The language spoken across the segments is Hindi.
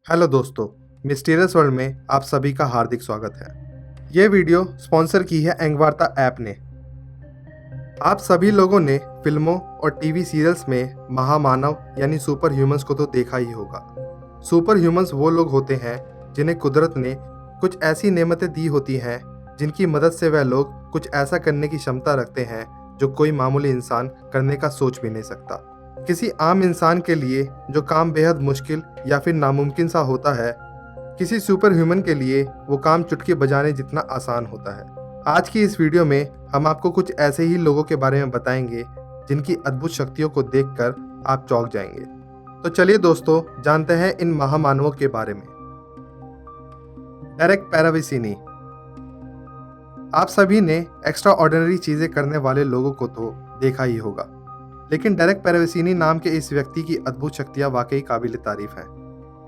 हेलो दोस्तों, मिस्टीरियस वर्ल्ड में आप सभी का हार्दिक स्वागत है। ये वीडियो स्पॉन्सर की है एंगवार्ता ऐप ने। आप सभी लोगों ने फिल्मों और टीवी सीरियल्स में महामानव यानी सुपर ह्यूमंस को तो देखा ही होगा। सुपर ह्यूमंस वो लोग होते हैं जिन्हें कुदरत ने कुछ ऐसी नेमतें दी होती हैं जिनकी मदद से वह लोग कुछ ऐसा करने की क्षमता रखते हैं जो कोई मामूली इंसान करने का सोच भी नहीं सकता। किसी आम इंसान के लिए जो काम बेहद मुश्किल या फिर नामुमकिन सा होता है, किसी सुपर ह्यूमन के लिए वो काम चुटकी बजाने जितना आसान होता है। आज की इस वीडियो में हम आपको कुछ ऐसे ही लोगों के बारे में बताएंगे जिनकी अद्भुत शक्तियों को देखकर आप चौंक जाएंगे। तो चलिए दोस्तों, जानते हैं इन महामानवों के बारे में। डेरेक पैराविसिनी। आप सभी ने एक्स्ट्रा ऑर्डिनरी चीजें करने वाले लोगों को तो देखा ही होगा, लेकिन डेरेक पैराविसिनी नाम के इस व्यक्ति की अद्भुत शक्तियां वाकई काबिल तारीफ हैं।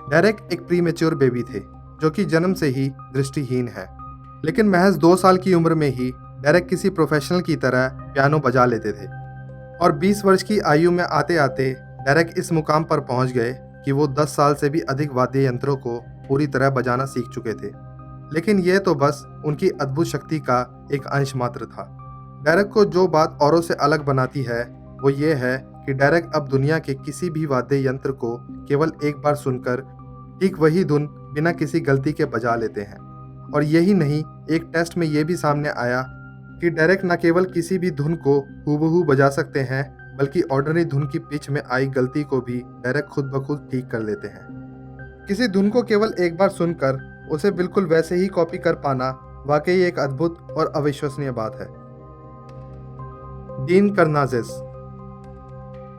डेरेक एक प्रीमेच्योर बेबी थे जो कि जन्म से ही दृष्टिहीन है, लेकिन महज 2 साल की उम्र में ही डेरेक किसी प्रोफेशनल की तरह पियानो बजा लेते थे और 20 वर्ष की आयु में आते आते डेरेक इस मुकाम पर पहुंच गए कि वो 10 साल से भी अधिक वाद्य यंत्रों को पूरी तरह बजाना सीख चुके थे। लेकिन यह तो बस उनकी अद्भुत शक्ति का एक अंश मात्र था। डेरेक को जो बात औरों से अलग बनाती है वो ये है कि डेरेक अब दुनिया के किसी भी वाद्य यंत्र को केवल एक बार सुनकर ठीक वही धुन बिना किसी गलती के बजा लेते हैं। और यही नहीं, एक टेस्ट में ये भी सामने आया कि डेरेक न केवल किसी भी धुन को हूबहू बजा सकते हैं, बल्कि ऑर्डिनरी धुन की पिच में आई गलती को भी डेरेक खुद ब खुद ठीक कर लेते हैं। किसी धुन को केवल एक बार सुनकर उसे बिल्कुल वैसे ही कॉपी कर पाना वाकई एक अद्भुत और अविश्वसनीय बात है। डीन कर्नाज़ेस।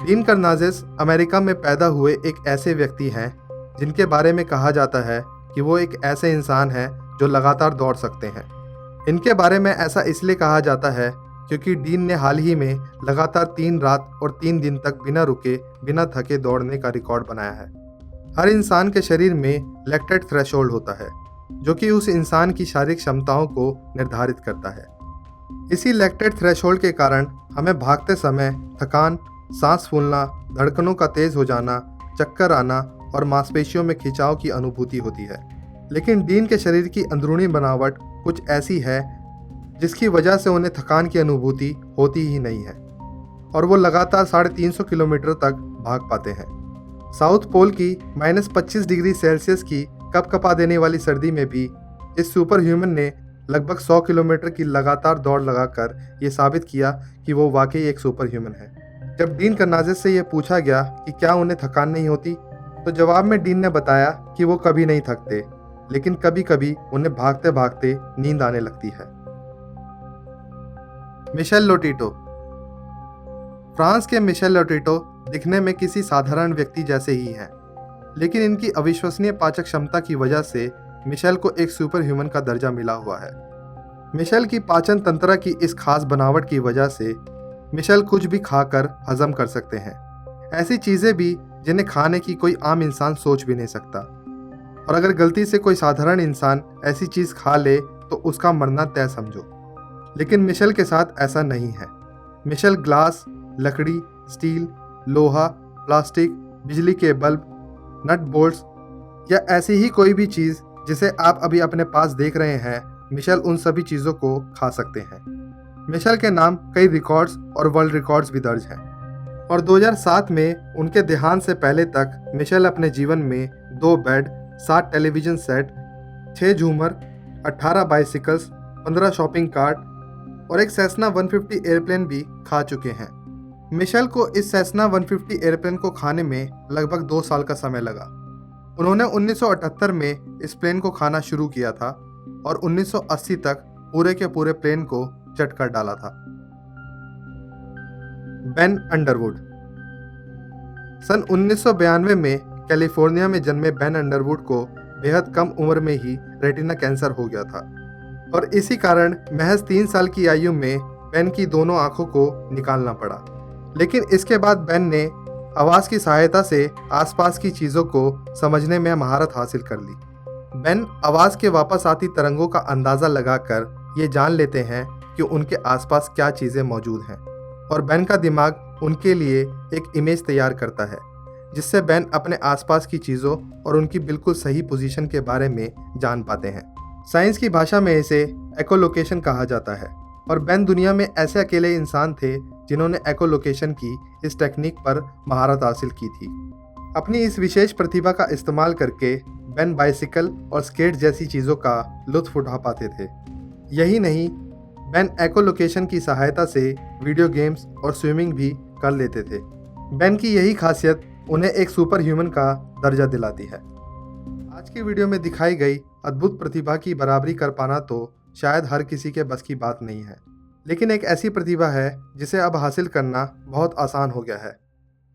डीन कर्नाज़ेस अमेरिका में पैदा हुए एक ऐसे व्यक्ति हैं जिनके बारे में कहा जाता है कि वो एक ऐसे इंसान हैं जो लगातार दौड़ सकते हैं। इनके बारे में ऐसा इसलिए कहा जाता है क्योंकि डीन ने हाल ही में लगातार 3 रात और 3 दिन तक बिना रुके बिना थके दौड़ने का रिकॉर्ड बनाया है। हर इंसान के शरीर में लैक्टेट थ्रेशोल्ड होता है जो कि उस इंसान की शारीरिक क्षमताओं को निर्धारित करता है। इसी लैक्टेट थ्रेशोल्ड के कारण हमें भागते समय थकान, सांस फूलना, धड़कनों का तेज हो जाना, चक्कर आना और मांसपेशियों में खिंचाव की अनुभूति होती है। लेकिन डीन के शरीर की अंदरूनी बनावट कुछ ऐसी है जिसकी वजह से उन्हें थकान की अनुभूति होती ही नहीं है और वो लगातार 350 किलोमीटर तक भाग पाते हैं। साउथ पोल की -25 डिग्री सेल्सियस की कपकपा देने वाली सर्दी में भी इस सुपर ह्यूमन ने लगभग 100 किलोमीटर की लगातार दौड़ लगाकर ये साबित किया कि वो वाकई एक सुपर ह्यूमन है। जब डीन कर्नाज़ेस से ये पूछा गया कि क्या उन्हें थकान नहीं होती, तो जवाब में डीन ने बताया कि वो कभी नहीं थकते, लेकिन कभी कभी उन्हें भागते भागते नींद आने लगती है। मिशेल लोटिटो। फ्रांस के मिशेल लोटिटो दिखने में किसी साधारण व्यक्ति जैसे ही हैं, लेकिन इनकी अविश्वसनीय पाचक क्षमता की वजह से मिशेल को एक सुपर ह्यूमन का दर्जा मिला हुआ है। मिशेल की पाचन तंत्र की इस खास बनावट की वजह से मिशेल कुछ भी खाकर हजम कर सकते हैं, ऐसी चीज़ें भी जिन्हें खाने की कोई आम इंसान सोच भी नहीं सकता। और अगर गलती से कोई साधारण इंसान ऐसी चीज़ खा ले तो उसका मरना तय समझो। लेकिन मिशेल के साथ ऐसा नहीं है। मिशेल ग्लास, लकड़ी, स्टील, लोहा, प्लास्टिक, बिजली के बल्ब, नट बोल्ट्स या ऐसी ही कोई भी चीज़ जिसे आप अभी अपने पास देख रहे हैं, मिशेल उन सभी चीज़ों को खा सकते हैं। मिशेल के नाम कई रिकॉर्ड्स और वर्ल्ड रिकॉर्ड्स भी दर्ज हैं और 2007 में उनके देहांत से पहले तक मिशेल अपने जीवन में 2 बेड, 7 टेलीविज़न सेट, 6 झूमर, 18 बाइसिकल्स, 15 शॉपिंग कार्ट और एक सेस्ना 150 एयरप्लेन भी खा चुके हैं। मिशेल को इस सेस्ना 150 एयरप्लेन को खाने में लगभग 2 साल का समय लगा। उन्होंने 1978 में इस प्लेन को खाना शुरू किया था और 1980 तक पूरे के पूरे प्लेन को चट कर डाला था। Ben Underwood. सन 1992 में कैलिफोर्निया में जन्मे बेन अंडरवुड को बेहद कम उम्र में ही रेटिना कैंसर हो गया था और इसी कारण महज 3 साल की आयु में बेन की दोनों आंखों को निकालना पड़ा। लेकिन इसके बाद बेन ने आवाज़ की सहायता से आसपास की चीज़ों को समझने में महारत हासिल कर ली। बेन आवाज़ के वापस आती तरंगों का अंदाज़ा लगाकर ये जान लेते हैं कि उनके आसपास क्या चीज़ें मौजूद हैं और बेन का दिमाग उनके लिए एक इमेज तैयार करता है जिससे बेन अपने आसपास की चीज़ों और उनकी बिल्कुल सही पोजीशन के बारे में जान पाते हैं। साइंस की भाषा में इसे एकोलोकेशन कहा जाता है और बेन दुनिया में ऐसे अकेले इंसान थे जिन्होंने एकोलोकेशन की इस टेक्निक पर महारत हासिल की थी। अपनी इस विशेष प्रतिभा का इस्तेमाल करके बेन बाइसिकल और स्केट जैसी चीज़ों का लुत्फ उठा पाते थे। यही नहीं, बेन एकोलोकेशन की सहायता से वीडियो गेम्स और स्विमिंग भी कर लेते थे। बेन की यही खासियत उन्हें एक सुपर ह्यूमन का दर्जा दिलाती है। आज की वीडियो में दिखाई गई अद्भुत प्रतिभा की बराबरी कर पाना तो शायद हर किसी के बस की बात नहीं है, लेकिन एक ऐसी प्रतिभा है जिसे अब हासिल करना बहुत आसान हो गया है।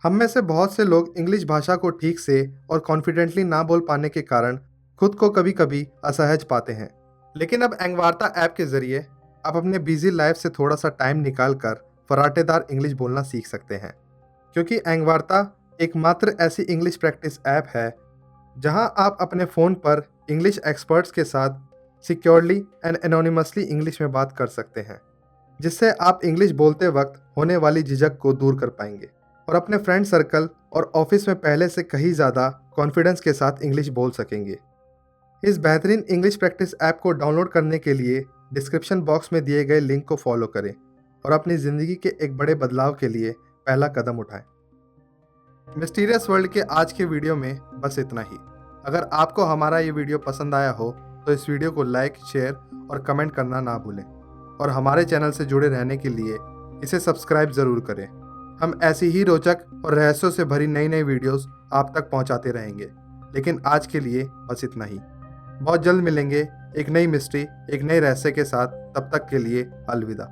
हम में से बहुत से लोग इंग्लिश भाषा को ठीक से और कॉन्फिडेंटली ना बोल पाने के कारण खुद को कभी कभी असहज पाते हैं, लेकिन अब एंगवार्ता ऐप के जरिए आप अपने बिजी लाइफ से थोड़ा सा टाइम निकाल कर फराटेदार इंग्लिश बोलना सीख सकते हैं, क्योंकि एंगवार्ता एकमात्र ऐसी इंग्लिश प्रैक्टिस ऐप है जहां आप अपने फ़ोन पर इंग्लिश एक्सपर्ट्स के साथ सिक्योरली एंड एनोनिमसली इंग्लिश में बात कर सकते हैं, जिससे आप इंग्लिश बोलते वक्त होने वाली झिझक को दूर कर पाएंगे और अपने फ्रेंड सर्कल और ऑफिस में पहले से कहीं ज़्यादा कॉन्फिडेंस के साथ इंग्लिश बोल सकेंगे। इस बेहतरीन इंग्लिश प्रैक्टिस ऐप को डाउनलोड करने के लिए डिस्क्रिप्शन बॉक्स में दिए गए लिंक को फॉलो करें और अपनी ज़िंदगी के एक बड़े बदलाव के लिए पहला कदम उठाएं। मिस्टीरियस वर्ल्ड के आज के वीडियो में बस इतना ही। अगर आपको हमारा ये वीडियो पसंद आया हो तो इस वीडियो को लाइक, शेयर और कमेंट करना ना भूलें और हमारे चैनल से जुड़े रहने के लिए इसे सब्सक्राइब ज़रूर करें। हम ऐसी ही रोचक और रहस्यों से भरी नई नई वीडियोस आप तक पहुंचाते रहेंगे, लेकिन आज के लिए बस इतना ही। बहुत जल्द मिलेंगे एक नई मिस्ट्री, एक नए रहस्य के साथ। तब तक के लिए अलविदा।